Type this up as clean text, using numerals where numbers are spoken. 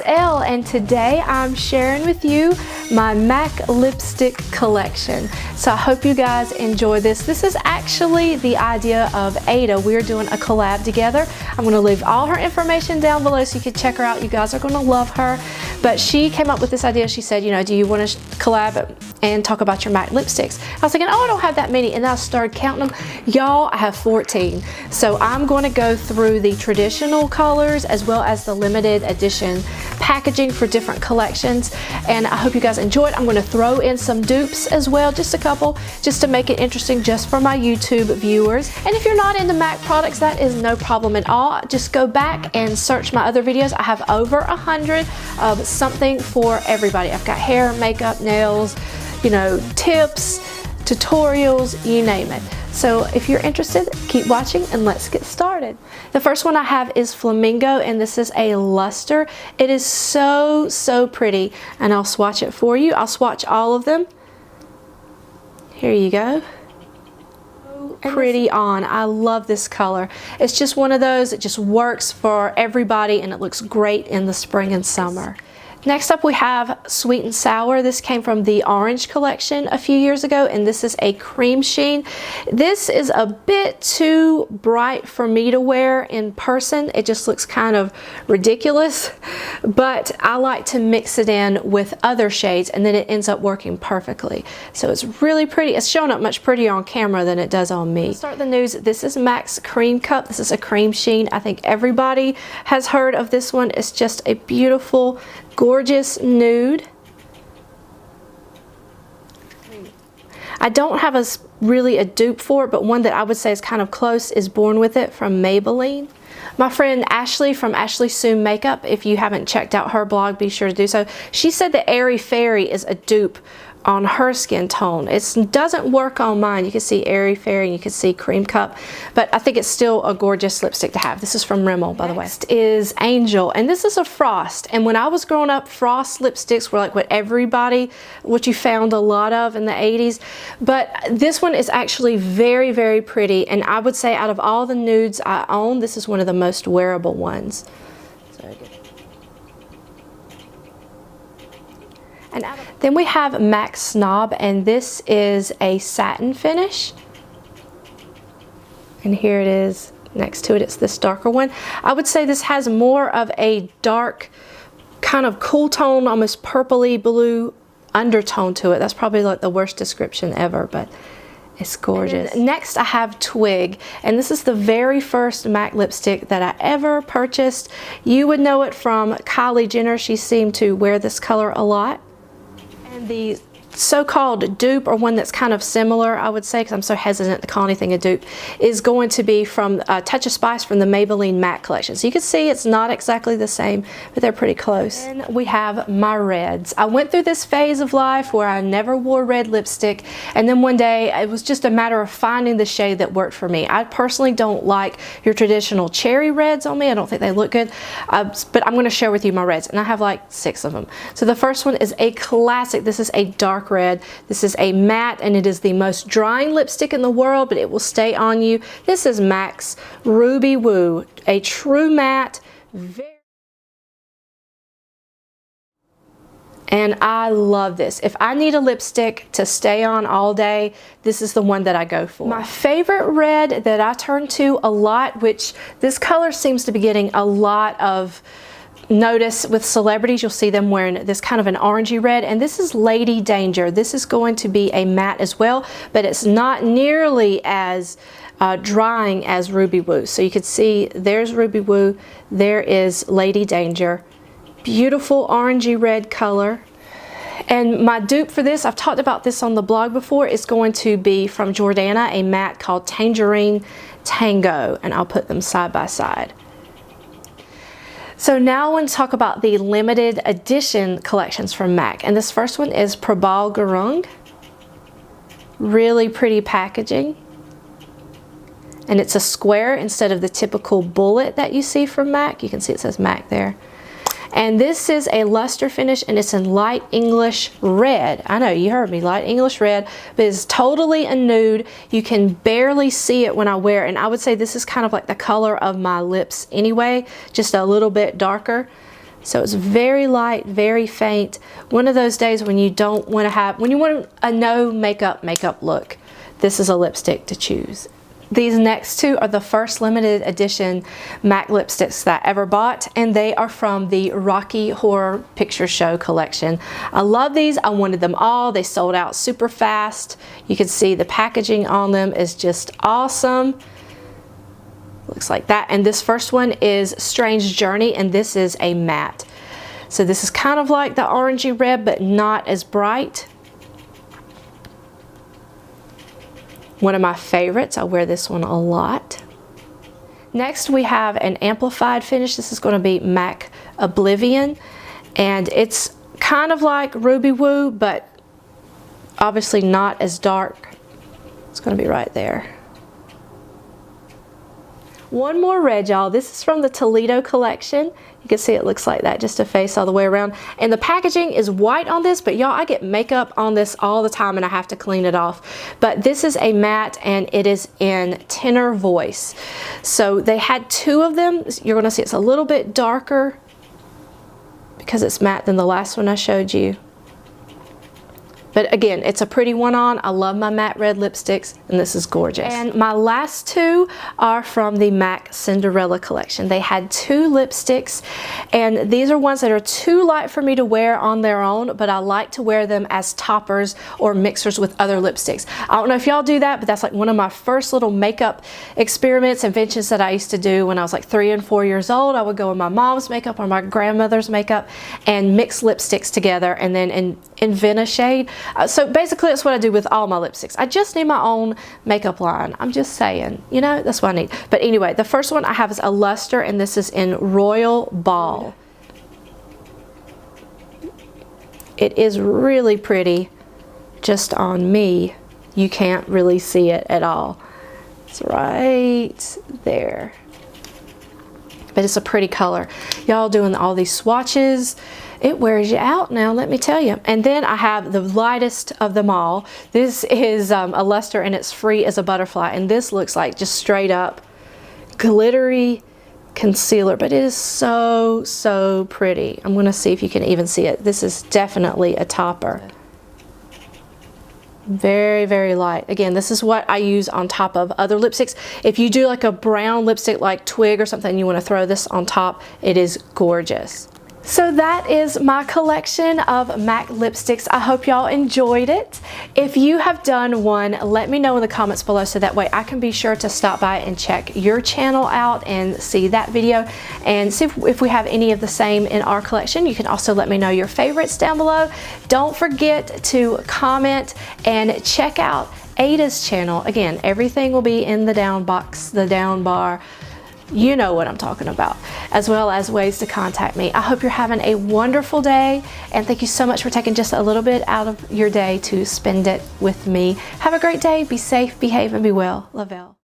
Elle, and today I'm sharing with you my MAC lipstick collection. So I hope you guys enjoy this. This is actually the idea of Ada. We're doing a collab together. I'm going to leave all her information down below so you can check her out. You guys are going to love her. But she came up with this idea. She said, you know, do you want to collab and talk about your MAC lipsticks? I was thinking, oh, I don't have that many. And then I started counting them. Y'all, I have 14. So I'm going to go through the traditional colors as well as the limited edition packaging for different collections. And I hope you guys enjoy it. I'm going to throw in some dupes as well, just a couple, just to make it interesting just for my YouTube viewers. And if you're not into MAC products, that is no problem at all. Just go back and search my other videos. I have over 100 of something for everybody. I've got hair, makeup, nails, you know, tips, tutorials, you name it. So if you're interested, keep watching and let's get started. The first one I have is Flamingo, and this is a luster. It is so, so pretty, and I'll swatch it for you. I'll swatch all of them. Here you go. Pretty on. I love this color. It's just one of those, it just works for everybody and it looks great in the spring and summer. Next up we have Sweet and Sour. This came from the Orange collection a few years ago, and this is a cream sheen. This is a bit too bright for me to wear in person. It just looks kind of ridiculous, but I like to mix it in with other shades and then it ends up working perfectly. So it's really pretty. It's showing up much prettier on camera than it does on me. To start the news, this is MAC's Cream Cup. This is a cream sheen. I think everybody has heard of this one. It's just a beautiful, gorgeous nude. I don't have really a dupe for it, but one that I would say is kind of close is Born With It from Maybelline. My friend Ashley from elleseesyou Makeup, if you haven't checked out her blog, be sure to do so. She said that Airy Fairy is a dupe on her skin tone. It doesn't work on mine. You can see Airy Fairy and you can see Cream Cup, but I think it's still a gorgeous lipstick to have. This is from Rimmel, by the way. Next is Angel, and this is a frost. And when I was growing up, frost lipsticks were like what you found a lot of in the 80s. But this one is actually very, very pretty. And I would say out of all the nudes I own, this is one of the most wearable ones. And then we have MAC SNOB, and this is a satin finish. And here it is next to it. It's this darker one. I would say this has more of a dark, kind of cool tone, almost purpley blue undertone to it. That's probably like the worst description ever, but it's gorgeous. Next I have TWIG, and this is the very first MAC lipstick that I ever purchased. You would know it from Kylie Jenner. She seemed to wear this color a lot. And the so-called dupe, or one that's kind of similar, I would say, because I'm so hesitant to call anything a dupe, is going to be from Touch of Spice from the Maybelline MAC collection. So you can see it's not exactly the same, but they're pretty close. And we have my reds. I went through this phase of life where I never wore red lipstick, and then one day it was just a matter of finding the shade that worked for me. I personally don't like your traditional cherry reds on me. I don't think they look good, but I'm going to share with you my reds, and I have like 6 of them. So the first one is a classic. This is a dark red. This is a matte, and it is the most drying lipstick in the world, but it will stay on you. This is MAC's Ruby Woo, a true matte, and I love this. If I need a lipstick to stay on all day, this is the one that I go for. My favorite red that I turn to a lot, which this color seems to be getting a lot of notice with celebrities. You'll see them wearing this kind of an orangey red, and this is Lady Danger. This is going to be a matte as well, but it's not nearly as drying as Ruby Woo. So you can see there's Ruby Woo, there is Lady Danger. Beautiful orangey red color. And my dupe for this, I've talked about this on the blog before, is going to be from Jordana, a matte called Tangerine Tango, and I'll put them side by side. So now I want to talk about the limited edition collections from MAC, and this first one is Prabal Gurung. Really pretty packaging, and it's a square instead of the typical bullet that you see from MAC. You can see it says MAC there. And this is a luster finish, and it's in light English red. I know, you heard me, light English red, but it's totally a nude. You can barely see it when I wear it, and I would say this is kind of like the color of my lips anyway, just a little bit darker. So it's very light, very faint. One of those days when you don't want to have, when you want a no makeup look, this is a lipstick to choose. These next two are the first limited edition MAC lipsticks that I ever bought, and they are from the Rocky Horror Picture Show collection. I love these. I wanted them all. They sold out super fast. You can see the packaging on them is just awesome. Looks like that. And this first one is Strange Journey, and this is a matte. So this is kind of like the orangey red, but not as bright. One of my favorites. I wear this one a lot. Next we have an amplified finish. This is going to be MAC Oblivion, and it's kind of like Ruby Woo, but obviously not as dark. It's going to be right there. One more red, y'all. This is from the Toledo collection. You can see it looks like that, just a face all the way around. And the packaging is white on this, but y'all, I get makeup on this all the time and I have to clean it off. But this is a matte and it is in Tenor Voice. So they had two of them. You're gonna see it's a little bit darker because it's matte than the last one I showed you. But again, it's a pretty one on. I love my matte red lipsticks, and this is gorgeous. And my last two are from the MAC Cinderella collection. They had two lipsticks, and these are ones that are too light for me to wear on their own, but I like to wear them as toppers or mixers with other lipsticks. I don't know if y'all do that, but that's like one of my first little makeup experiments, inventions that I used to do when I was like 3 and 4 years old. I would go with my mom's makeup or my grandmother's makeup and mix lipsticks together and then invent a shade. So basically that's what I do with all my lipsticks. I just need my own makeup line. I'm just saying, you know, that's what I need. But anyway, the first one I have is a luster, and this is in Royal Ball. It is really pretty. Just on me, you can't really see it at all. It's right there. But it's a pretty color. Y'all doing all these swatches. It wears you out now, let me tell you. And then I have the lightest of them all. This is a luster, and it's Free as a Butterfly. And this looks like just straight up glittery concealer, but it is so, so pretty. I'm gonna see if you can even see it. This is definitely a topper. Very, very light. Again, this is what I use on top of other lipsticks. If you do like a brown lipstick like Twig or something, you want to throw this on top, it is gorgeous. So that is my collection of MAC lipsticks. I hope y'all enjoyed it. If you have done one, let me know in the comments below so that way I can be sure to stop by and check your channel out and see that video and see if we have any of the same in our collection. You can also let me know your favorites down below. Don't forget to comment and check out Ada's channel. Again, everything will be in the down box, the down bar. You know what I'm talking about, as well as ways to contact me. I hope you're having a wonderful day, and thank you so much for taking just a little bit out of your day to spend it with me. Have a great day. Be safe, behave, and be well. Lavelle.